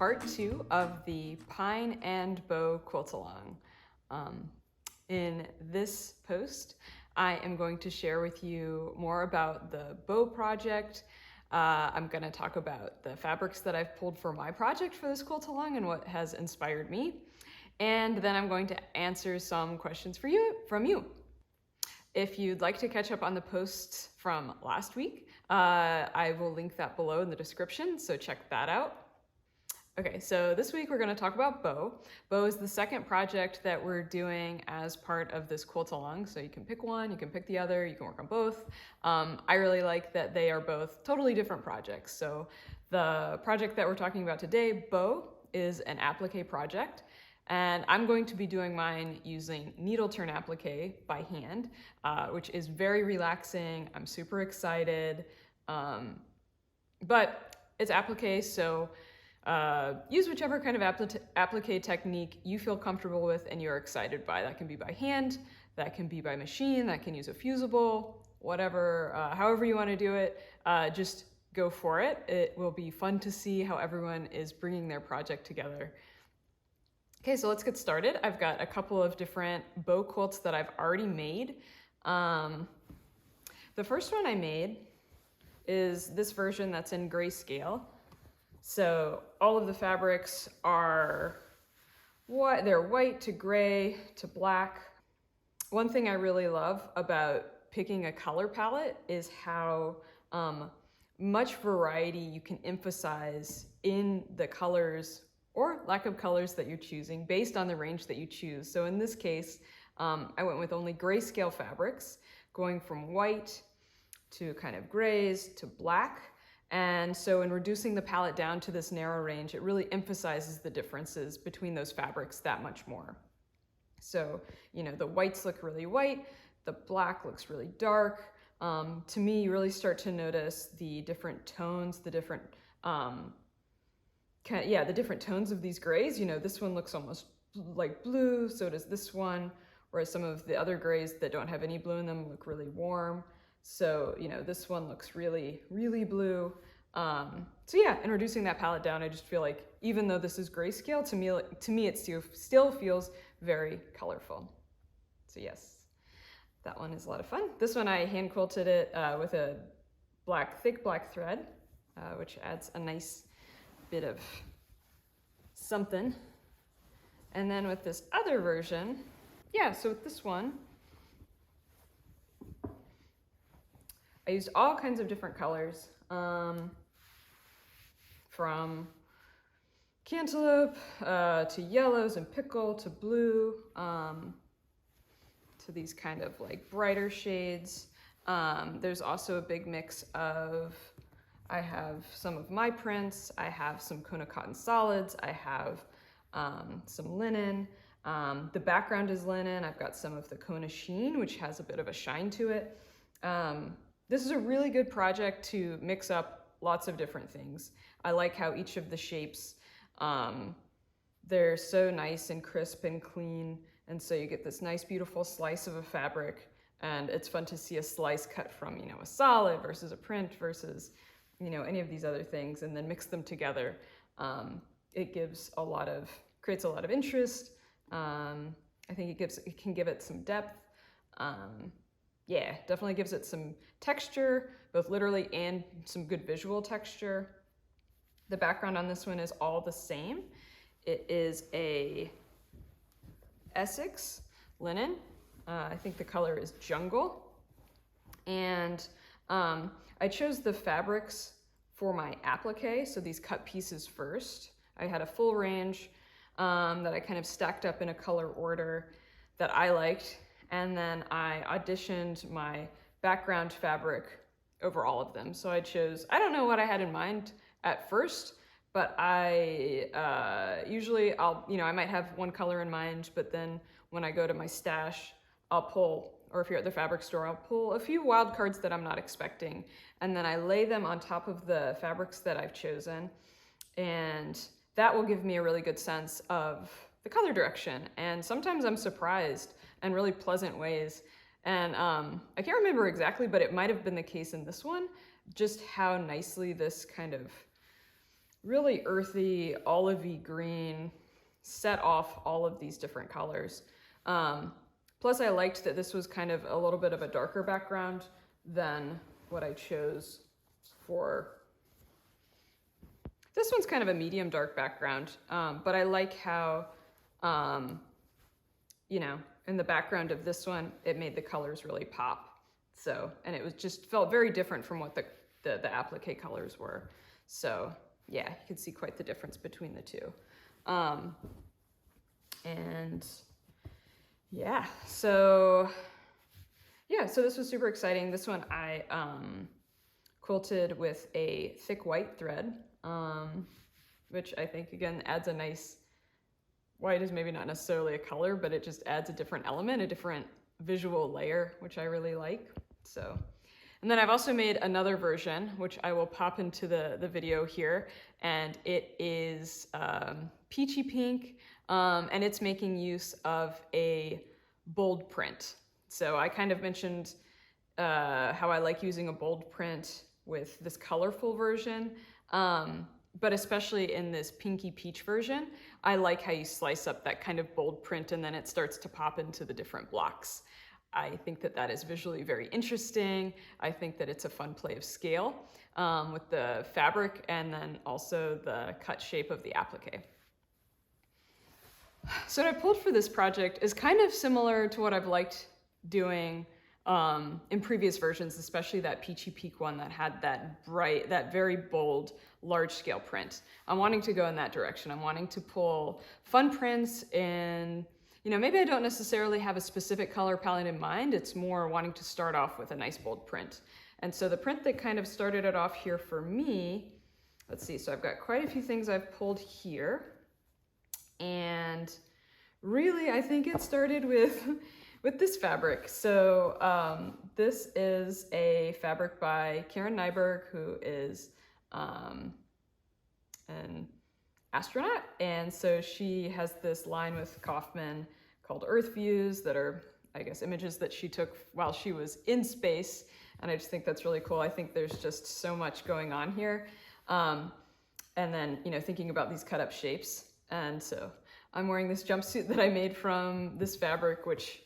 part 2 of the Pine and Bow Quilt Along. In this post, I am going to share with you more about the bow project. I'm going to talk about the fabrics that I've pulled for my project for this quilt along and what has inspired me. And then I'm going to answer some questions from you. If you'd like to catch up on the posts from last week, I will link that below in the description, so check that out. Okay, so this week we're going to talk about bow. Bow is the second project that we're doing as part of this quilt along, so you can pick one, you can pick the other, you can work on both. I really like that they are both totally different projects. So the project that we're talking about today, bow, is an applique project. And I'm going to be doing mine using needle turn applique by hand, which is very relaxing. I'm super excited, but it's applique, so use whichever kind of applique technique you feel comfortable with and you're excited by. That can be by hand, that can be by machine, that can use a fusible, whatever, however you want to do it, just go for it. It will be fun to see how everyone is bringing their project together. Okay, so let's get started. I've got a couple of different bow quilts that I've already made. The first one I made is this version that's in grayscale. So all of the fabrics are they're white to gray to black. One thing I really love about picking a color palette is how much variety you can emphasize in the colors or lack of colors that you're choosing based on the range that you choose. So in this case, I went with only grayscale fabrics, going from white to kind of grays to black. And so in reducing the palette down to this narrow range, it really emphasizes the differences between those fabrics that much more. So, you know, the whites look really white, the black looks really dark. To me, you really start to notice the different tones, the different the different tones of these grays. You know, this one looks almost like blue, so does this one, whereas some of the other grays that don't have any blue in them look really warm. So, you know, this one looks really, really blue. So yeah, in reducing that palette down, I just feel like even though this is grayscale, to me it still feels very colorful. So yes, that one is a lot of fun. This one I hand quilted it with a thick black thread, which adds a nice bit of something. And then with this other version, so with this one, I used all kinds of different colors, from cantaloupe to yellows and pickle to blue, to these kind of like brighter shades. There's also a big mix of, I have some of my prints, I have some Kona cotton solids, I have some linen. The background is linen. I've got some of the Kona sheen, which has a bit of a shine to it. This is a really good project to mix up lots of different things. I like how each of the shapes, they're so nice and crisp and clean, and so you get this nice beautiful slice of a fabric, and it's fun to see a slice cut from, you know, a solid versus a print versus, you know, any of these other things, and then mix them together. It creates a lot of interest. I think it can give it some depth. Definitely gives it some texture, both literally and some good visual texture. The background on this one is all the same. It is a Essex linen. I think the color is jungle. And I chose the fabrics for my applique, so these cut pieces first. I had a full range that I kind of stacked up in a color order that I liked. And then I auditioned my background fabric over all of them. So I don't know what I had in mind at first, but I I might have one color in mind, but then when I go to my stash, I'll pull, or if you're at the fabric store, I'll pull a few wild cards that I'm not expecting. And then I lay them on top of the fabrics that I've chosen. And that will give me a really good sense of the color direction. And sometimes I'm surprised in really pleasant ways. And I can't remember exactly, but it might have been the case in this one, just how nicely this kind of really earthy, olivey green, set off all of these different colors. Plus I liked that this was kind of a little bit of a darker background than what I chose for. This one's kind of a medium dark background, but I like how, you know, in the background of this one, it made the colors really pop. So, and it was just felt very different from what the applique colors were. So yeah, you can see quite the difference between the two. And yeah, so this was super exciting. This one I quilted with a thick white thread, which I think again adds a nice, white is maybe not necessarily a color, but it just adds a different element, a different visual layer, which I really like. So, and then I've also made another version, which I will pop into the video here, and it is peachy pink, and it's making use of a bold print. So I kind of mentioned how I like using a bold print with this colorful version, but especially in this pinky peach version, I like how you slice up that kind of bold print and then it starts to pop into the different blocks. I think that that is visually very interesting. I think that it's a fun play of scale with the fabric and then also the cut shape of the applique. So what I pulled for this project is kind of similar to what I've liked doing in previous versions, especially that peachy peak one that had that bright, that very bold, large scale print. I'm wanting to go in that direction. I'm wanting to pull fun prints in, you know, maybe I don't necessarily have a specific color palette in mind. It's more wanting to start off with a nice bold print. And so the print that kind of started it off here for me, let's see, so I've got quite a few things I've pulled here. And really, I think it started with this fabric. So this is a fabric by Karen Nyberg, who is an astronaut. And so she has this line with Kaufman called Earth Views that are, I guess, images that she took while she was in space. And I just think that's really cool. I think there's just so much going on here. And then, you know, thinking about these cut up shapes. And so I'm wearing this jumpsuit that I made from this fabric, which,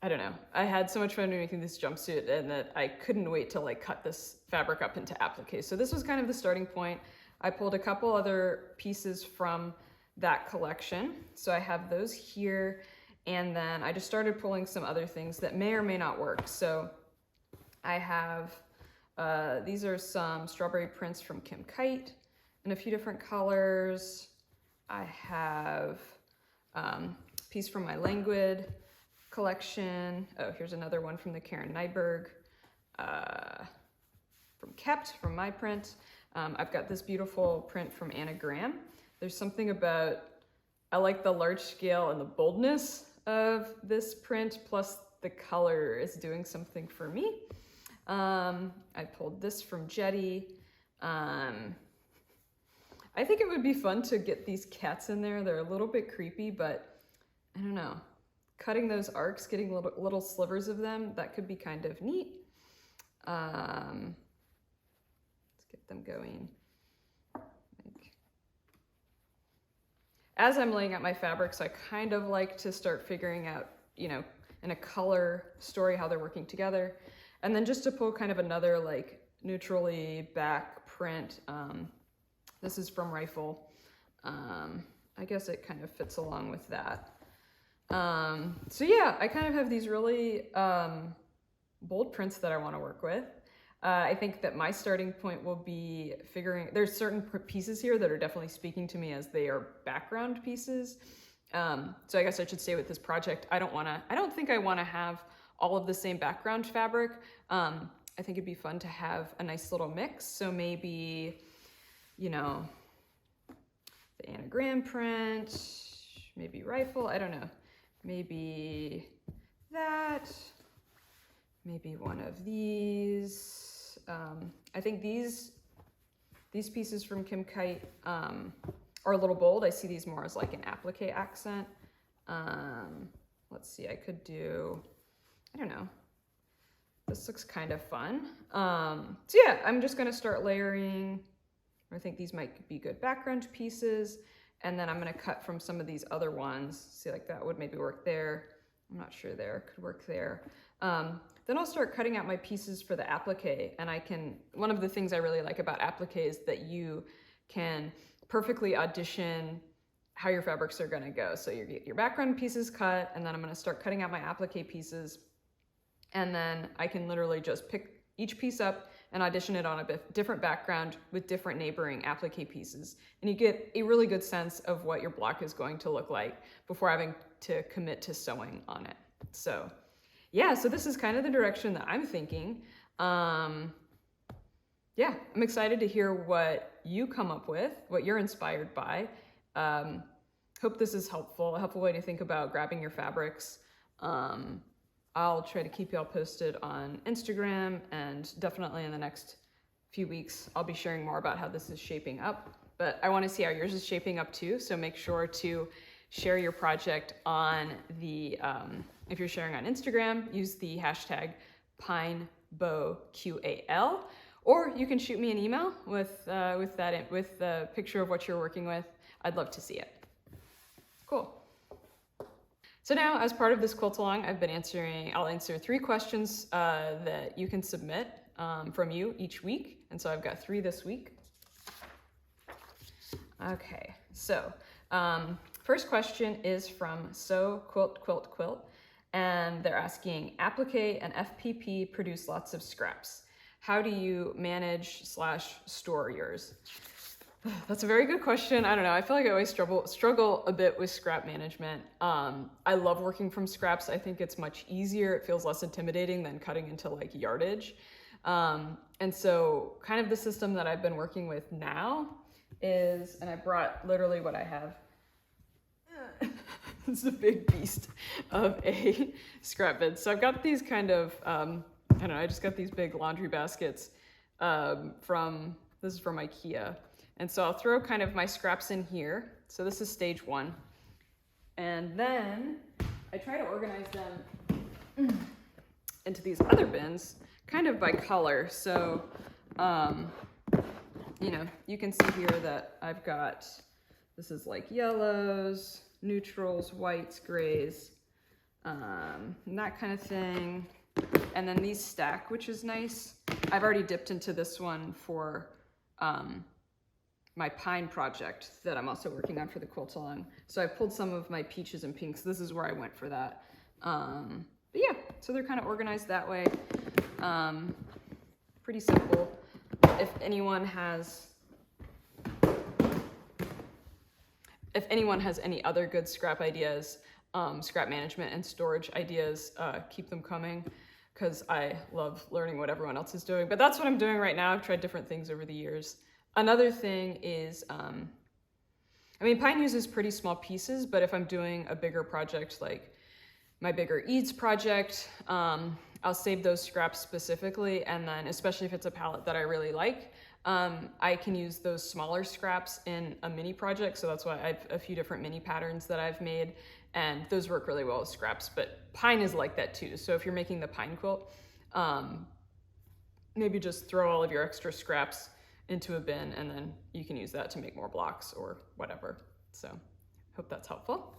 I don't know, I had so much fun making this jumpsuit and that I couldn't wait to like cut this fabric up into appliques. So this was kind of the starting point. I pulled a couple other pieces from that collection. So I have those here. And then I just started pulling some other things that may or may not work. So I have, these are some strawberry prints from Kim Kite in a few different colors. I have a piece from my Languid collection. Oh, here's another one from the Karen Nyberg, from Kept, from my print. I've got this beautiful print from Anagram. There's something about, I like the large scale and the boldness of this print, plus the color is doing something for me. I pulled this from Jetty. I think it would be fun to get these cats in there. They're a little bit creepy, but I don't know. Cutting those arcs, getting little slivers of them, that could be kind of neat. Let's get them going. As I'm laying out my fabrics, I kind of like to start figuring out, you know, in a color story, how they're working together. And then just to pull kind of another like neutrally back print. This is from Rifle. I guess it kind of fits along with that. So yeah, I kind of have these really bold prints that I want to work with. I think that my starting point will be figuring, there's certain pieces here that are definitely speaking to me as they are background pieces. So I guess I should say with this project, I don't think I want to have all of the same background fabric. I think it'd be fun to have a nice little mix. So maybe, you know, the Anagram print, maybe Rifle, I don't know. Maybe that, maybe one of these. I think these pieces from Kim Kite are a little bold. I see these more as like an applique accent. Let's see, I could do, I don't know. This looks kind of fun. So yeah, I'm just gonna start layering I think these might be good background pieces. And then I'm gonna cut from some of these other ones. See, like that would maybe work there. I'm not sure there, could work there. Then I'll start cutting out my pieces for the applique, and one of the things I really like about applique is that you can perfectly audition how your fabrics are gonna go. So you get your background pieces cut, and then I'm gonna start cutting out my applique pieces, and then I can literally just pick each piece up and audition it on a different background with different neighboring applique pieces. And you get a really good sense of what your block is going to look like before having to commit to sewing on it. So yeah, so this is kind of the direction that I'm thinking. Yeah, I'm excited to hear what you come up with, what you're inspired by. Hope this is helpful, a helpful way to think about grabbing your fabrics. I'll try to keep y'all posted on Instagram, and definitely in the next few weeks, I'll be sharing more about how this is shaping up. But I want to see how yours is shaping up too, so make sure to share your project on the, if you're sharing on Instagram, use the hashtag PineBowQAL, or you can shoot me an email with the picture of what you're working with. I'd love to see it. Cool. So now, as part of this quilt along, I'll answer 3 questions that you can submit from you each week. And so I've got 3 this week. Okay, so first question is from Sew Quilt, and they're asking, applique and FPP produce lots of scraps. How do you manage / store yours? That's a very good question. I don't know. I feel like I always struggle a bit with scrap management. I love working from scraps. I think it's much easier. It feels less intimidating than cutting into like yardage. And so kind of the system that I've been working with now is, and I brought literally what I have. It's a big beast of a scrap bin. So I've got these kind of, I don't know, I just got these big laundry baskets this is from IKEA. And so I'll throw kind of my scraps in here. So this is stage 1. And then I try to organize them into these other bins, kind of by color. So, you know, you can see here that I've got, this is like yellows, neutrals, whites, grays, and that kind of thing. And then these stack, which is nice. I've already dipped into this one for my pine project that I'm also working on for the quilt along. So I pulled some of my peaches and pinks. This is where I went for that. But yeah, so they're kind of organized that way. Pretty simple. If anyone has any other good scrap ideas, scrap management and storage ideas, keep them coming, because I love learning what everyone else is doing. But that's what I'm doing right now. I've tried different things over the years. Another thing is, I mean, pine uses pretty small pieces, but if I'm doing a bigger project, like my bigger eads project, I'll save those scraps specifically. And then especially if it's a palette that I really like, I can use those smaller scraps in a mini project. So that's why I have a few different mini patterns that I've made, and those work really well with scraps. But pine is like that too. So if you're making the pine quilt, maybe just throw all of your extra scraps into a bin, and then you can use that to make more blocks or whatever. So hope that's helpful.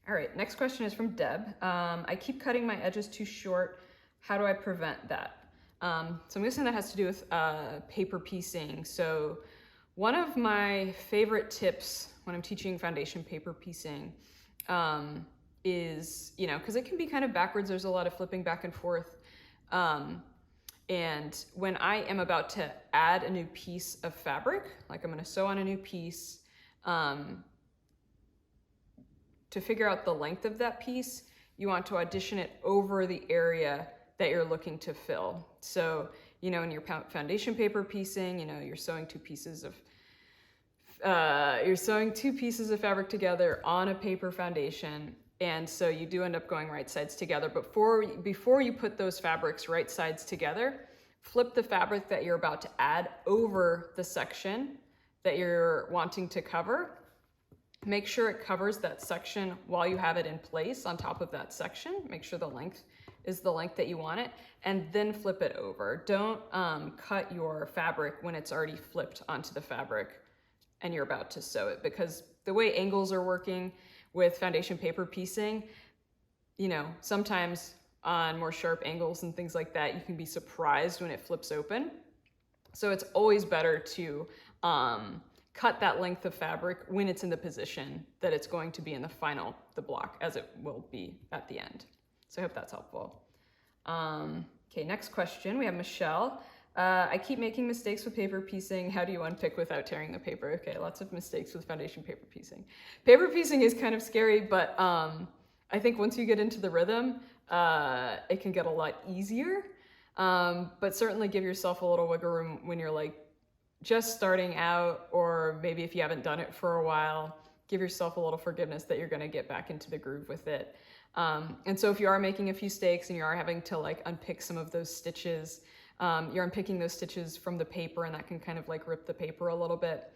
All right, next question is from Deb. I keep cutting my edges too short. How do I prevent that? So I'm guessing that has to do with paper piecing. So one of my favorite tips when I'm teaching foundation paper piecing is, you know, because it can be kind of backwards. There's a lot of flipping back and forth. And when I am about to add a new piece of fabric, like I'm going to sew on a new piece, to figure out the length of that piece, you want to audition it over the area that you're looking to fill. So, you know, in your foundation paper piecing, you know, you're sewing two pieces of fabric together on a paper foundation. And so you do end up going right sides together. But before you put those fabrics right sides together, flip the fabric that you're about to add over the section that you're wanting to cover. Make sure it covers that section while you have it in place on top of that section. Make sure the length is the length that you want it, and then flip it over. Don't cut your fabric when it's already flipped onto the fabric and you're about to sew it, because the way angles are working with foundation paper piecing, you know, sometimes on more sharp angles and things like that, you can be surprised when it flips open. So it's always better to cut that length of fabric when it's in the position that it's going to be in the block, as it will be at the end. So I hope that's helpful. Okay, next question. We have Michelle. I keep making mistakes with paper piecing. How do you unpick without tearing the paper? Okay, lots of mistakes with foundation paper piecing. Paper piecing is kind of scary, but I think once you get into the rhythm, it can get a lot easier. But certainly give yourself a little wiggle room when you're like just starting out, or maybe if you haven't done it for a while, give yourself a little forgiveness that you're gonna get back into the groove with it. And so if you are making a few mistakes and you are having to like unpick some of those stitches, you're unpicking those stitches from the paper, and that can kind of like rip the paper a little bit.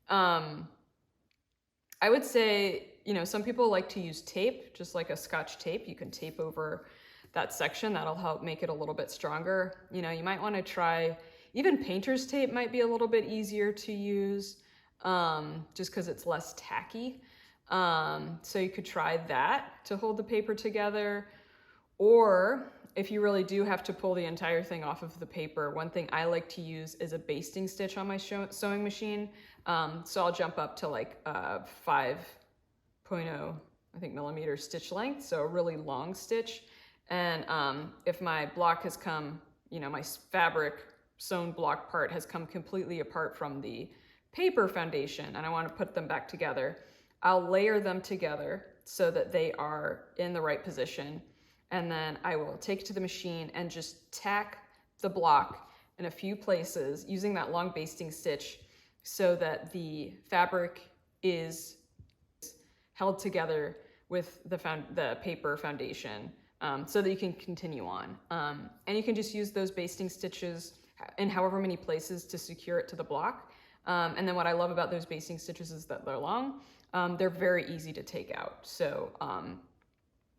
I would say, you know, some people like to use tape, just like a Scotch tape. You can tape over that section. That'll help make it a little bit stronger. You know, you might want to try, even painter's tape might be a little bit easier to use, just because it's less tacky. So you could try that to hold the paper together. Or if you really do have to pull the entire thing off of the paper, one thing I like to use is a basting stitch on my sewing machine. So I'll jump up to like 5.0, I think, millimeter stitch length, so a really long stitch. And if my block has come, you know, my fabric sewn block part has come completely apart from the paper foundation, and I want to put them back together, I'll layer them together so that they are in the right position. And then I will take it to the machine and just tack the block in a few places using that long basting stitch so that the fabric is held together with the paper foundation, so that you can continue on. And you can just use those basting stitches in however many places to secure it to the block. And then what I love about those basting stitches is that they're long. They're very easy to take out. So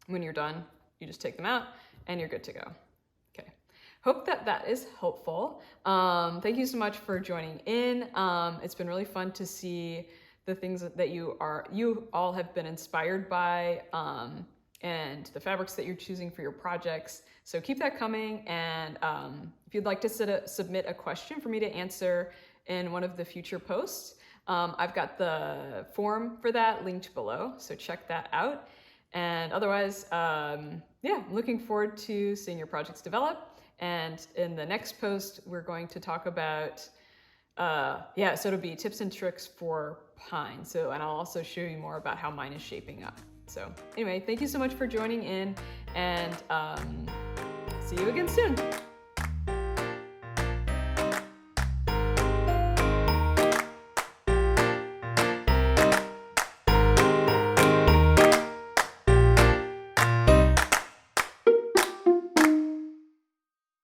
when you're done, you just take them out and you're good to go. Okay, hope that is helpful. Thank you so much for joining in. It's been really fun to see the things that you all have been inspired by, and the fabrics that you're choosing for your projects. So keep that coming. And if you'd like to submit a question for me to answer in one of the future posts, I've got the form for that linked below, so check that out. And otherwise, yeah, I'm looking forward to seeing your projects develop. And in the next post, we're going to talk about, yeah, so it'll be tips and tricks for pine. And I'll also show you more about how mine is shaping up. So anyway, thank you so much for joining in, and see you again soon.